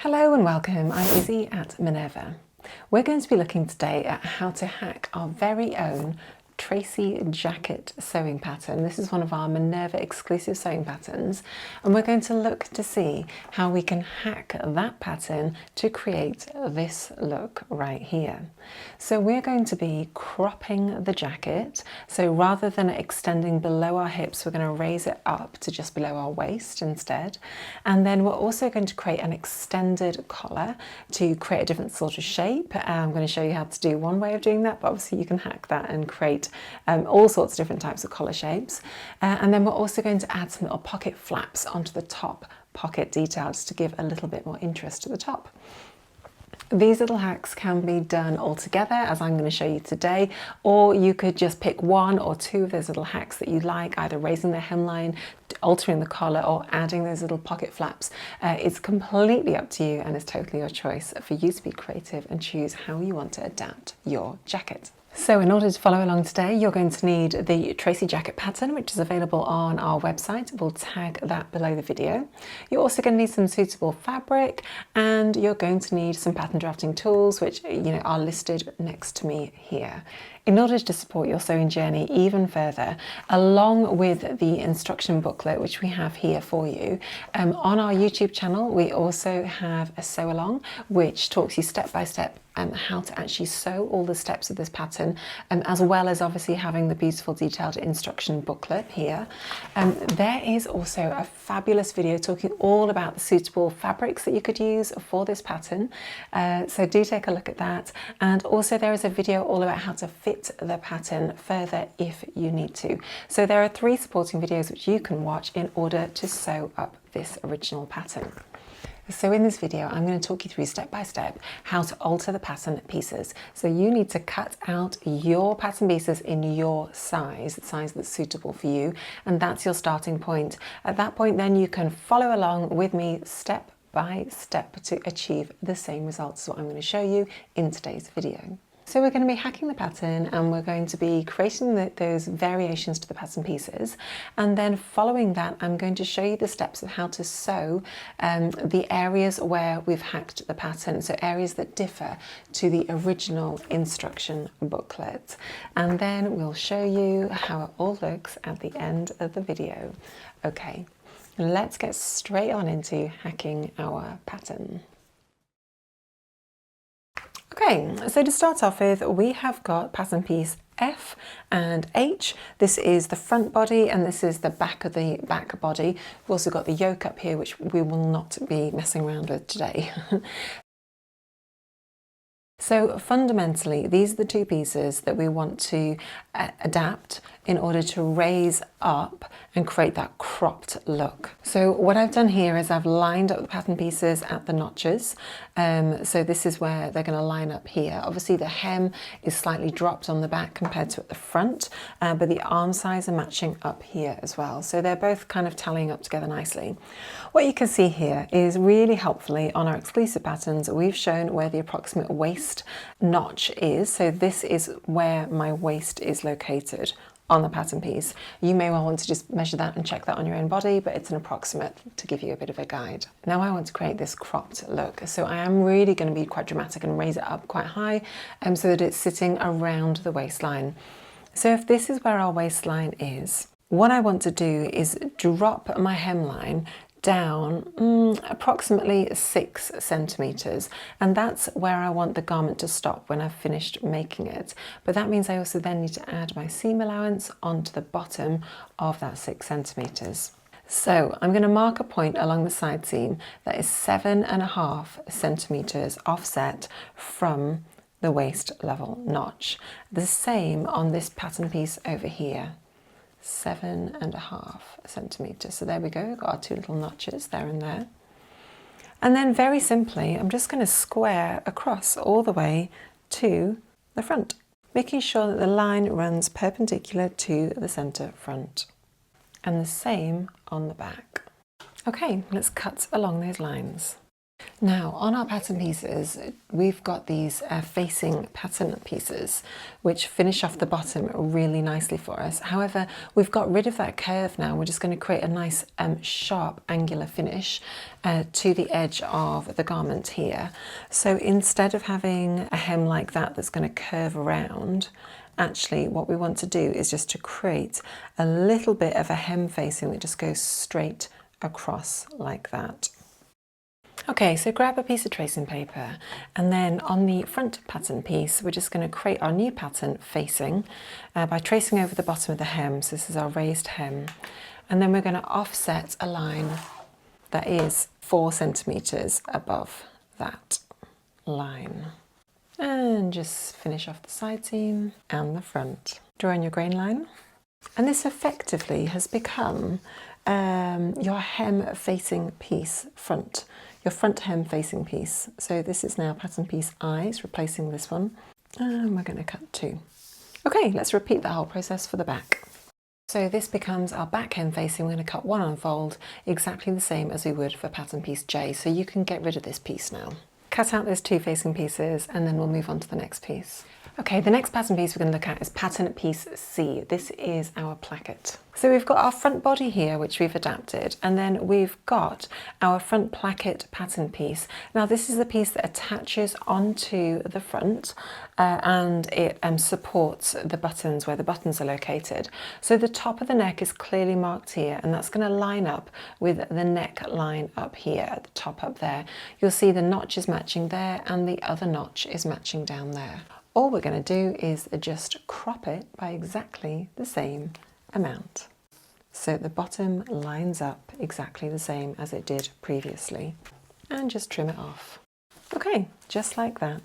Hello and welcome, I'm Izzy at Minerva. We're going to be looking today at how to hack our very own Tracey Jacket sewing pattern. This is one of our Minerva exclusive sewing patterns, and we're going to look to see how we can hack that pattern to create this look right here. So we're going to be cropping the jacket. So rather than extending below our hips, we're going to raise it up to just below our waist instead. And then we're also going to create an extended collar to create a different sort of shape. I'm going to show you how to do one way of doing that, but obviously you can hack that and create all sorts of different types of collar shapes. And then we're also going to add some little pocket flaps onto the top pocket details to give a little bit more interest to the top. These little hacks can be done all together, as I'm going to show you today, or you could just pick one or two of those little hacks that you like, either raising the hemline, altering the collar, or adding those little pocket flaps. It's completely up to you, and it's totally your choice for you to be creative and choose how you want to adapt your jacket. So in order to follow along today, you're going to need the Tracey Jacket pattern, which is available on our website. We'll tag that below the video. You're also going to need some suitable fabric, and you're going to need some pattern drafting tools, which are listed next to me here. In order to support your sewing journey even further, along with the instruction booklet, which we have here for you, on our YouTube channel, we also have a sew along, which talks you step by step how to actually sew all the steps of this pattern, as well as obviously having the beautiful detailed instruction booklet here. There is also a fabulous video talking all about the suitable fabrics that you could use for this pattern, so do take a look at that. And also there is a video all about how to fit the pattern further if you need to. So there are 3 supporting videos which you can watch in order to sew up this original pattern. So in this video, I'm going to talk you through step by step how to alter the pattern pieces. So you need to cut out your pattern pieces in your size, the size that's suitable for you, and that's your starting point. At that point, then you can follow along with me step by step to achieve the same results as what I'm going to show you in today's video. So we're going to be hacking the pattern, and we're going to be creating those variations to the pattern pieces, and then following that I'm going to show you the steps of how to sew the areas where we've hacked the pattern, so areas that differ to the original instruction booklet, and then we'll show you how it all looks at the end of the video. Okay, let's get straight on into hacking our pattern. Okay, so to start off with, we have got pattern piece F and H. This is the front body, and this is the back of the back body. We've also got the yoke up here, which we will not be messing around with today. So fundamentally, these are the 2 pieces that we want to adapt in order to raise up and create that cropped look. So what I've done here is I've lined up the pattern pieces at the notches. So this is where they're going to line up here. Obviously the hem is slightly dropped on the back compared to at the front, but the arm size are matching up here as well. So they're both kind of tallying up together nicely. What you can see here is really helpfully on our exclusive patterns, we've shown where the approximate waist notch is. So this is where my waist is located on the pattern piece. You may well want to just measure that and check that on your own body, but it's an approximate to give you a bit of a guide. Now I want to create this cropped look, so I am really going to be quite dramatic and raise it up quite high so that it's sitting around the waistline. So if this is where our waistline is, what I want to do is drop my hemline down approximately 6 centimeters, and that's where I want the garment to stop when I've finished making it. But that means I also then need to add my seam allowance onto the bottom of that 6 centimeters. So I'm going to mark a point along the side seam that is 7.5 centimeters offset from the waist level notch. The same on this pattern piece over here. 7.5 centimeters. So there we go, we've got our 2 little notches there and there. And then very simply, I'm just going to square across all the way to the front, making sure that the line runs perpendicular to the center front. And the same on the back. Okay, let's cut along those lines. Now on our pattern pieces, we've got these facing pattern pieces which finish off the bottom really nicely for us. However, we've got rid of that curve now. We're just going to create a nice sharp angular finish to the edge of the garment here. So instead of having a hem like that that's going to curve around, actually what we want to do is just to create a little bit of a hem facing that just goes straight across like that. Okay, so grab a piece of tracing paper, and then on the front pattern piece we're just going to create our new pattern facing by tracing over the bottom of the hem. So this is our raised hem, and then we're going to offset a line that is 4 centimeters above that line, and just finish off the side seam and the front. Draw in your grain line, and this effectively has become your hem facing piece front. Your front hem facing piece. So this is now pattern piece eyes, replacing this one, and we're going to cut 2. Okay, let's repeat the whole process for the back. So this becomes our back hem facing. We're going to cut 1 unfold, exactly the same as we would for pattern piece J, so you can get rid of this piece now. Cut out those 2 facing pieces, and then we'll move on to the next piece. Okay, the next pattern piece we're going to look at is pattern piece C. This is our placket. So we've got our front body here, which we've adapted, and then we've got our front placket pattern piece. Now this is the piece that attaches onto the front and it supports the buttons where the buttons are located. So the top of the neck is clearly marked here, and that's going to line up with the neck line up here at the top up there. You'll see the notch is matching there and the other notch is matching down there. All we're going to do is just crop it by exactly the same amount. So the bottom lines up exactly the same as it did previously, and just trim it off. Okay, just like that.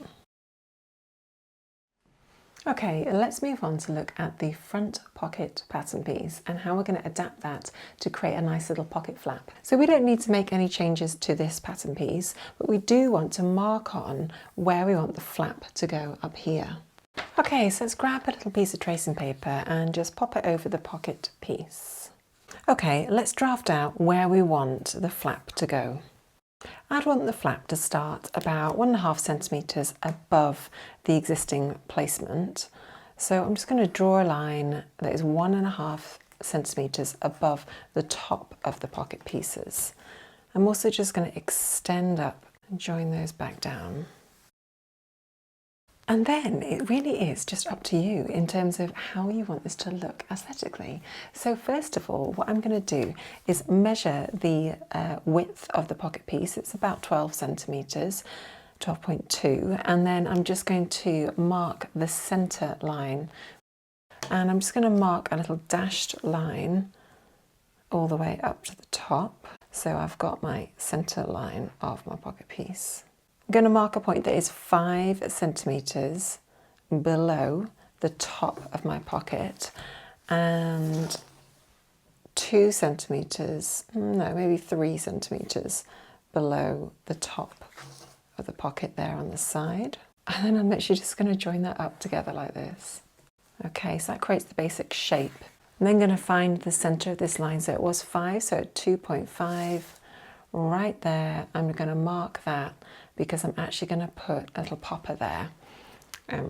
Okay, let's move on to look at the front pocket pattern piece and how we're going to adapt that to create a nice little pocket flap. So we don't need to make any changes to this pattern piece, but we do want to mark on where we want the flap to go up here. Okay, so let's grab a little piece of tracing paper and just pop it over the pocket piece. Okay, let's draft out where we want the flap to go. I'd want the flap to start about 1.5 centimeters above the existing placement. So I'm just going to draw a line that is 1.5 centimeters above the top of the pocket pieces. I'm also just going to extend up and join those back down. And then it really is just up to you in terms of how you want this to look aesthetically. So first of all, what I'm going to do is measure the width of the pocket piece. It's about 12 centimeters, 12.2, and then I'm just going to mark the center line. And I'm just going to mark a little dashed line all the way up to the top. So I've got my center line of my pocket piece. I'm going to mark a point that is 5 centimeters below the top of my pocket and 2 centimeters, no, maybe 3 centimeters below the top of the pocket there on the side. And then I'm literally just going to join that up together like this. Okay, so that creates the basic shape. I'm then going to find the center of this line. So it was 5, so at 2.5, right there, I'm going to mark that because I'm actually going to put a little popper there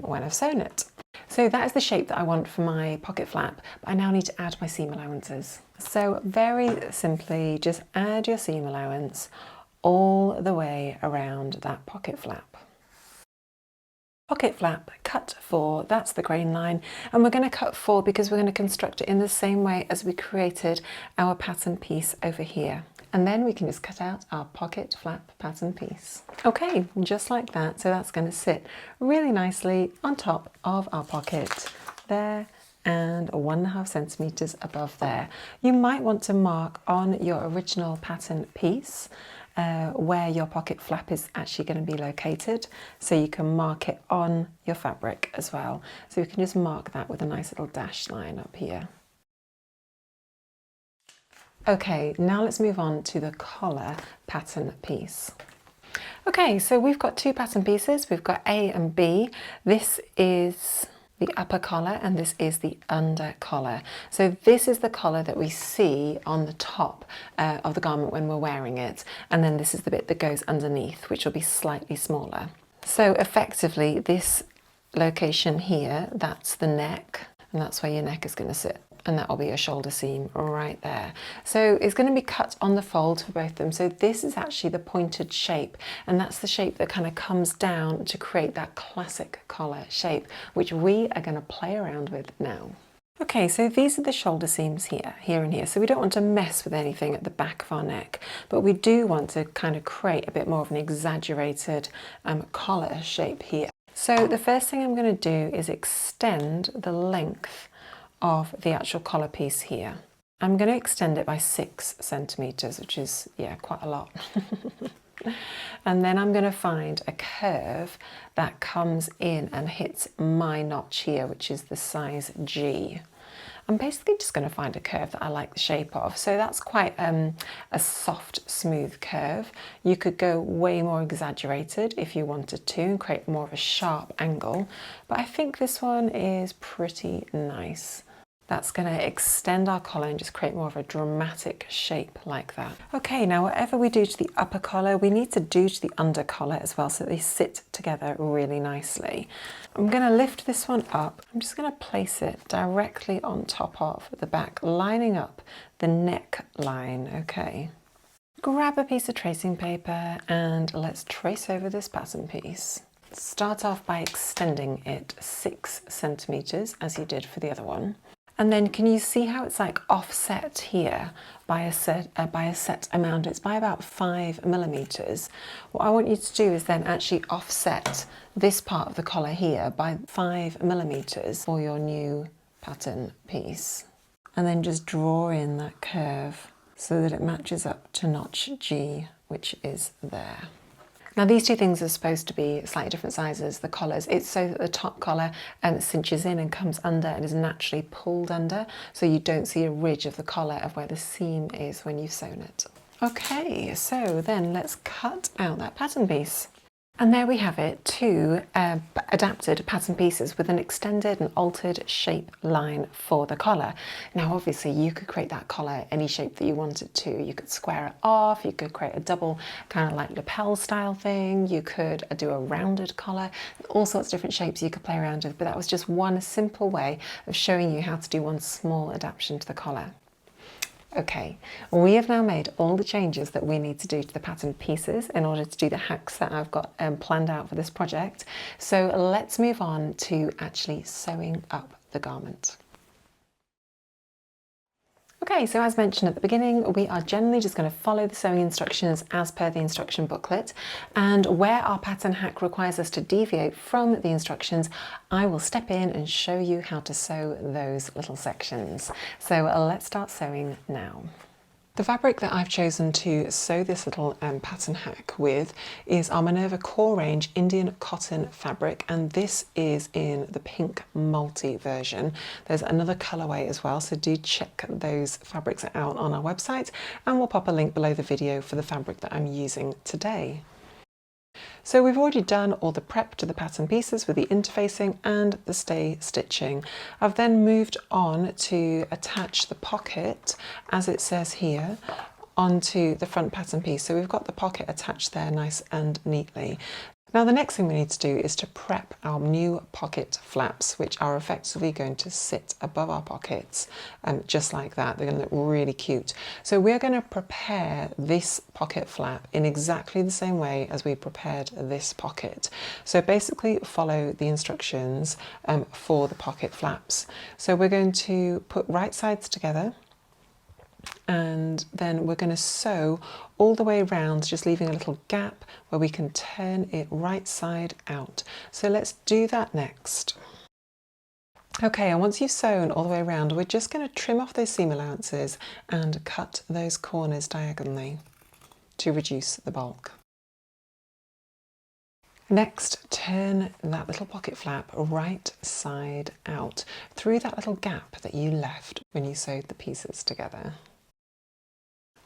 when I've sewn it. So that is the shape that I want for my pocket flap, but I now need to add my seam allowances. So very simply, just add your seam allowance all the way around that pocket flap. Pocket flap, cut 4, that's the grain line, and we're going to cut 4 because we're going to construct it in the same way as we created our pattern piece over here. And then we can just cut out our pocket flap pattern piece. Okay, just like that. So that's going to sit really nicely on top of our pocket there and 1.5 centimeters above there. You might want to mark on your original pattern piece where your pocket flap is actually going to be located, so you can mark it on your fabric as well. So you can just mark that with a nice little dash line up here. Okay, now let's move on to the collar pattern piece. Okay, so we've got 2 pattern pieces. We've got A and B. This is the upper collar and this is the under collar. So this is the collar that we see on the top of the garment when we're wearing it, and then this is the bit that goes underneath, which will be slightly smaller. So effectively this location here, that's the neck, and that's where your neck is going to sit, and that will be your shoulder seam right there. So it's going to be cut on the fold for both of them. So this is actually the pointed shape, and that's the shape that kind of comes down to create that classic collar shape, which we are going to play around with now. Okay, so these are the shoulder seams here and here. So we don't want to mess with anything at the back of our neck, but we do want to kind of create a bit more of an exaggerated collar shape here. So the first thing I'm going to do is extend the length of the actual collar piece here. I'm going to extend it by 6 centimeters, which is, yeah, quite a lot. And then I'm going to find a curve that comes in and hits my notch here, which is the size G. I'm basically just going to find a curve that I like the shape of. So that's quite a soft, smooth curve. You could go way more exaggerated if you wanted to and create more of a sharp angle, but I think this one is pretty nice. That's going to extend our collar and just create more of a dramatic shape like that. Okay, now whatever we do to the upper collar, we need to do to the under collar as well, so they sit together really nicely. I'm going to lift this one up. I'm just going to place it directly on top of the back, lining up the neck line, okay. Grab a piece of tracing paper and let's trace over this pattern piece. Start off by extending it 6 centimeters as you did for the other one. And then can you see how it's like offset here by a set amount? It's by about 5 millimeters. What I want you to do is then actually offset this part of the collar here by 5 millimeters for your new pattern piece. And then just draw in that curve so that it matches up to notch G, which is there. Now these two things are supposed to be slightly different sizes, the collars. It's so that the top collar cinches in and comes under and is naturally pulled under, so you don't see a ridge of the collar of where the seam is when you've sewn it. Okay, so then let's cut out that pattern piece. And there we have it, 2 adapted pattern pieces with an extended and altered shape line for the collar. Now obviously you could create that collar any shape that you wanted to. You could square it off, you could create a double kind of like lapel style thing, you could do a rounded collar, all sorts of different shapes you could play around with, but that was just one simple way of showing you how to do one small adaptation to the collar. Okay, we have now made all the changes that we need to do to the pattern pieces in order to do the hacks that I've got planned out for this project. So let's move on to actually sewing up the garment. Okay, so as mentioned at the beginning, we are generally just going to follow the sewing instructions as per the instruction booklet, and where our pattern hack requires us to deviate from the instructions, I will step in and show you how to sew those little sections. So let's start sewing now. The fabric that I've chosen to sew this little pattern hack with is our Minerva Core Range Indian Cotton fabric, and this is in the pink multi version. There's another colourway as well, so do check those fabrics out on our website, and we'll pop a link below the video for the fabric that I'm using today. So we've already done all the prep to the pattern pieces with the interfacing and the stay stitching. I've then moved on to attach the pocket, as it says here, onto the front pattern piece. So we've got the pocket attached there nice and neatly. Now the next thing we need to do is to prep our new pocket flaps, which are effectively going to sit above our pockets, just like that. They're going to look really cute. So we're going to prepare this pocket flap in exactly the same way as we prepared this pocket. So basically follow the instructions for the pocket flaps. So we're going to put right sides together, and then we're going to sew all the way around, just leaving a little gap where we can turn it right side out. So let's do that next. Okay, and once you've sewn all the way around, we're just going to trim off those seam allowances and cut those corners diagonally to reduce the bulk. Next, turn that little pocket flap right side out through that little gap that you left when you sewed the pieces together.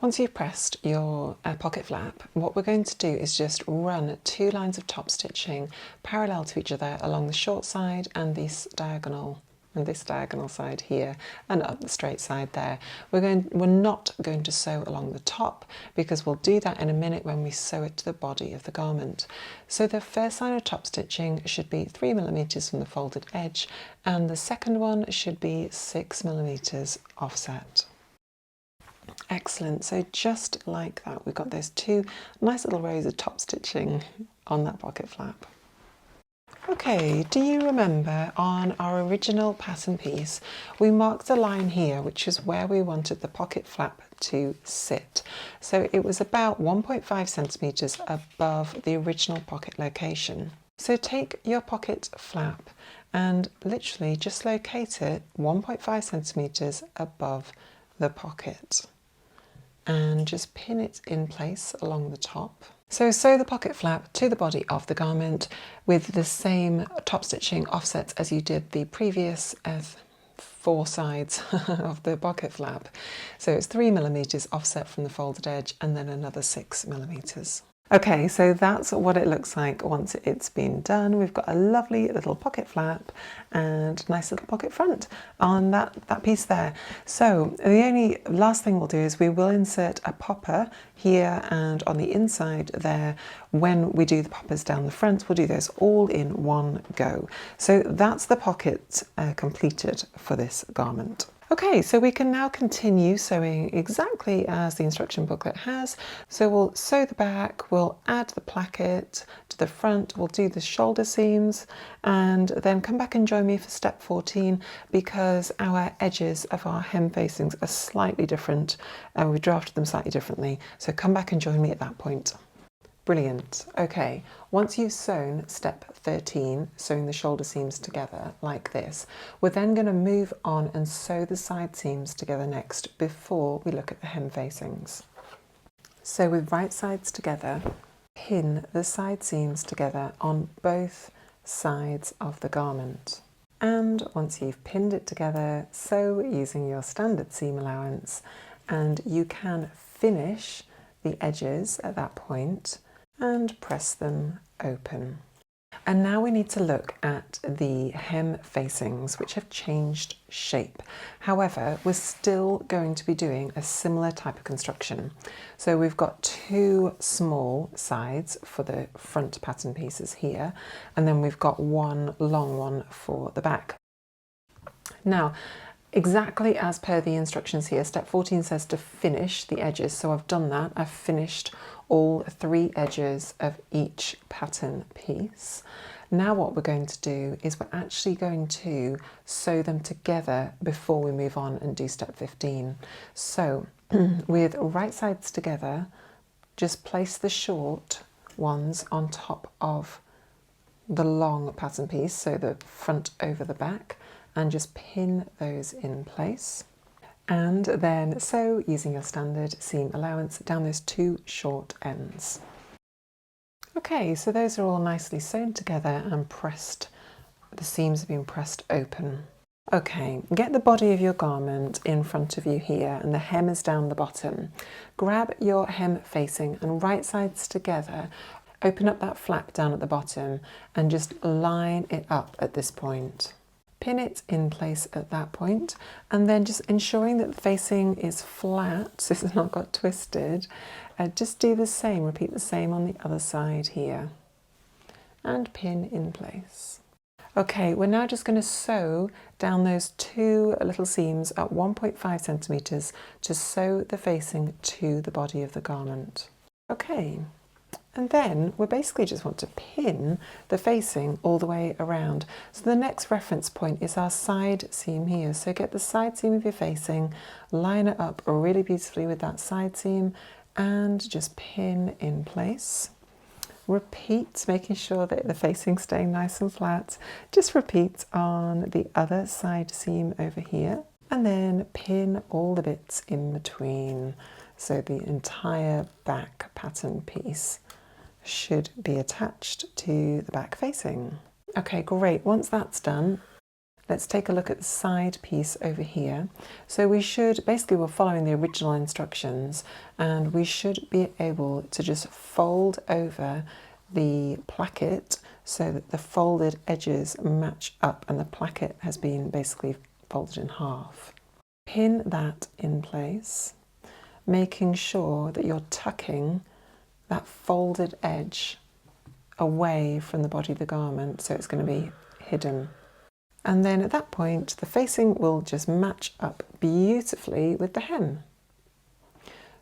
Once you've pressed your pocket flap, what we're going to do is just run 2 lines of top stitching parallel to each other along the short side and this diagonal side here, and up the straight side there. We're not going to sew along the top because we'll do that in a minute when we sew it to the body of the garment. So the first line of top stitching should be 3mm from the folded edge, and the second one should be 6mm offset. Excellent, so just like that we've got those 2 nice little rows of top stitching on that pocket flap. Okay, do you remember on our original pattern piece we marked a line here which is where we wanted the pocket flap to sit. So it was about 1.5 centimetres above the original pocket location. So take your pocket flap and literally just locate it 1.5 centimetres above the pocket and just pin it in place along the top. So sew the pocket flap to the body of the garment with the same top stitching offsets as you did the previous 4 sides of the pocket flap. So it's 3mm offset from the folded edge and then another 6mm. Okay, so that's what it looks like once it's been done. We've got a lovely little pocket flap and nice little pocket front on that piece there. So the only last thing we'll do is we will insert a popper here and on the inside there. When we do the poppers down the front, we'll do those all in one go. So that's the pocket completed for this garment. Okay, so we can now continue sewing exactly as the instruction booklet has. So we'll sew the back, we'll add the placket to the front, we'll do the shoulder seams, and then come back and join me for step 14 because our edges of our hem facings are slightly different. We drafted them slightly differently, so come back and join me at that point. Brilliant. Okay, once you've sewn step 13, sewing the shoulder seams together like this, we're then going to move on and sew the side seams together next before we look at the hem facings. So with right sides together, pin the side seams together on both sides of the garment. And once you've pinned it together, sew using your standard seam allowance, and you can finish the edges at that point and press them open. And now we need to look at the hem facings, which have changed shape. However, we're still going to be doing a similar type of construction. So we've got 2 small sides for the front pattern pieces here, and then we've got 1 long one for the back. Now, exactly as per the instructions here, step 14 says to finish the edges. So I've done that. I've finished all 3 edges of each pattern piece. Now what we're going to do is we're actually going to sew them together before we move on and do step 15. So with right sides together, just place the short ones on top of the long pattern piece, so the front over the back, and just pin those in place. And then sew using your standard seam allowance down those 2 short ends. Okay, so those are all nicely sewn together and pressed. The seams have been pressed open. Okay, get the body of your garment in front of you here and the hem is down the bottom. Grab your hem facing and right sides together. Open up that flap down at the bottom and just line it up at this point. Pin it in place at that point, and then just ensuring that the facing is flat so it's not got twisted. Just do the same, repeat the same on the other side here and pin in place. Okay, we're now just going to sew down those 2 little seams at 1.5 centimetres to sew the facing to the body of the garment. Okay. And then we basically just want to pin the facing all the way around. So the next reference point is our side seam here. So get the side seam of your facing, line it up really beautifully with that side seam and just pin in place. Repeat, making sure that the facing's staying nice and flat. Just repeat on the other side seam over here and then pin all the bits in between. So the entire back pattern piece should be attached to the back facing. Okay, great. Once that's done, let's take a look at the side piece over here. So we should, basically we're following the original instructions, and we should be able to just fold over the placket so that the folded edges match up and the placket has been basically folded in half. Pin that in place, making sure that you're tucking that folded edge away from the body of the garment, so it's going to be hidden. And then at that point, the facing will just match up beautifully with the hem.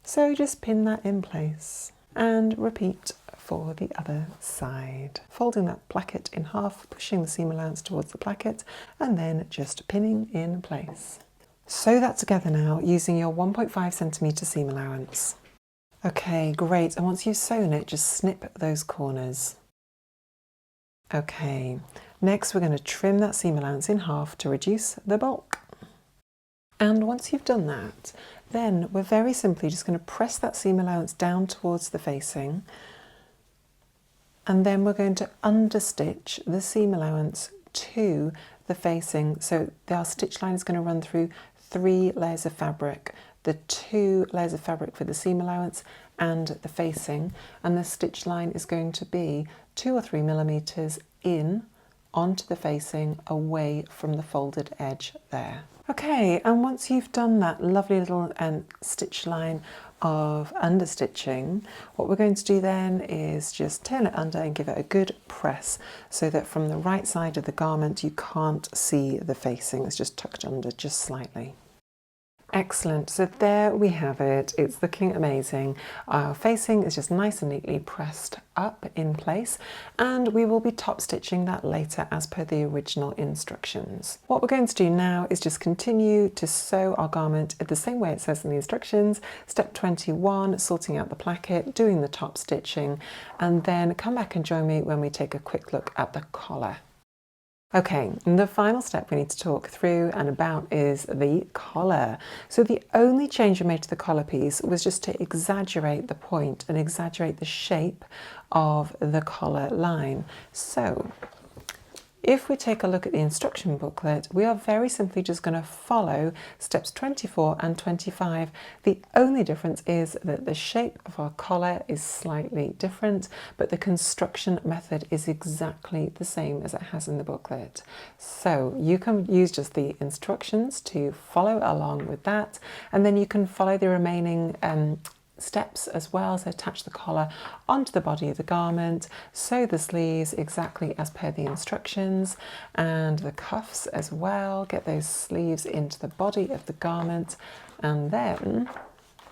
So just pin that in place and repeat for the other side. Folding that placket in half, pushing the seam allowance towards the placket, and then just pinning in place. Sew that together now using your 1.5 centimetre seam allowance. Okay, great. And once you've sewn it, just snip those corners. Okay, next we're going to trim that seam allowance in half to reduce the bulk. And once you've done that, then we're very simply just going to press that seam allowance down towards the facing, and then we're going to understitch the seam allowance to the facing. So our stitch line is going to run through 3 layers of fabric, the 2 layers of fabric for the seam allowance and the facing, and the stitch line is going to be 2 or 3 millimeters in onto the facing, away from the folded edge there. Okay, and once you've done that lovely little stitch line of understitching, what we're going to do then is just turn it under and give it a good press so that from the right side of the garment you can't see the facing, it's just tucked under just slightly. Excellent, so there we have it. It's looking amazing. Our facing is just nice and neatly pressed up in place, and we will be top stitching that later as per the original instructions. What we're going to do now is just continue to sew our garment in the same way it says in the instructions. Step 21, sorting out the placket, doing the top stitching, and then come back and join me when we take a quick look at the collar. Okay, the final step we need to talk through and about is the collar. So the only change we made to the collar piece was just to exaggerate the point and exaggerate the shape of the collar line. So if we take a look at the instruction booklet, we are very simply just going to follow steps 24 and 25. The only difference is that the shape of our collar is slightly different, but the construction method is exactly the same as it has in the booklet. So you can use just the instructions to follow along with that, and then you can follow the remaining steps as well. So attach the collar onto the body of the garment, sew the sleeves exactly as per the instructions, and the cuffs as well. Get those sleeves into the body of the garment, and then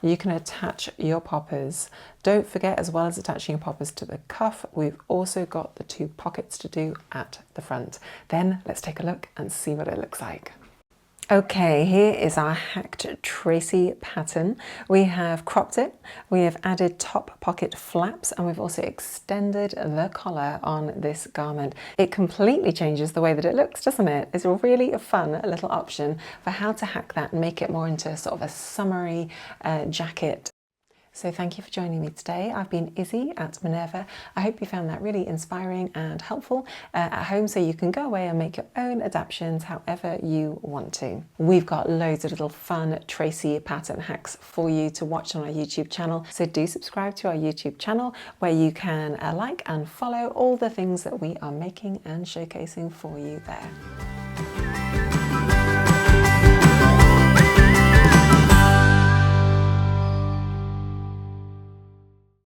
you can attach your poppers. Don't forget, as well as attaching your poppers to the cuff, we've also got the 2 pockets to do at the front. Then let's take a look and see what it looks like. Okay, here is our hacked Tracey pattern. We have cropped it, we have added top pocket flaps, and we've also extended the collar on this garment. It completely changes the way that it looks, doesn't it? It's a really fun little option for how to hack that and make it more into sort of a summery jacket. So thank you for joining me today. I've been Izzy at Minerva. I hope you found that really inspiring and helpful at home, so you can go away and make your own adaptations however you want to. We've got loads of little fun Tracey pattern hacks for you to watch on our YouTube channel. So do subscribe to our YouTube channel, where you can like and follow all the things that we are making and showcasing for you there.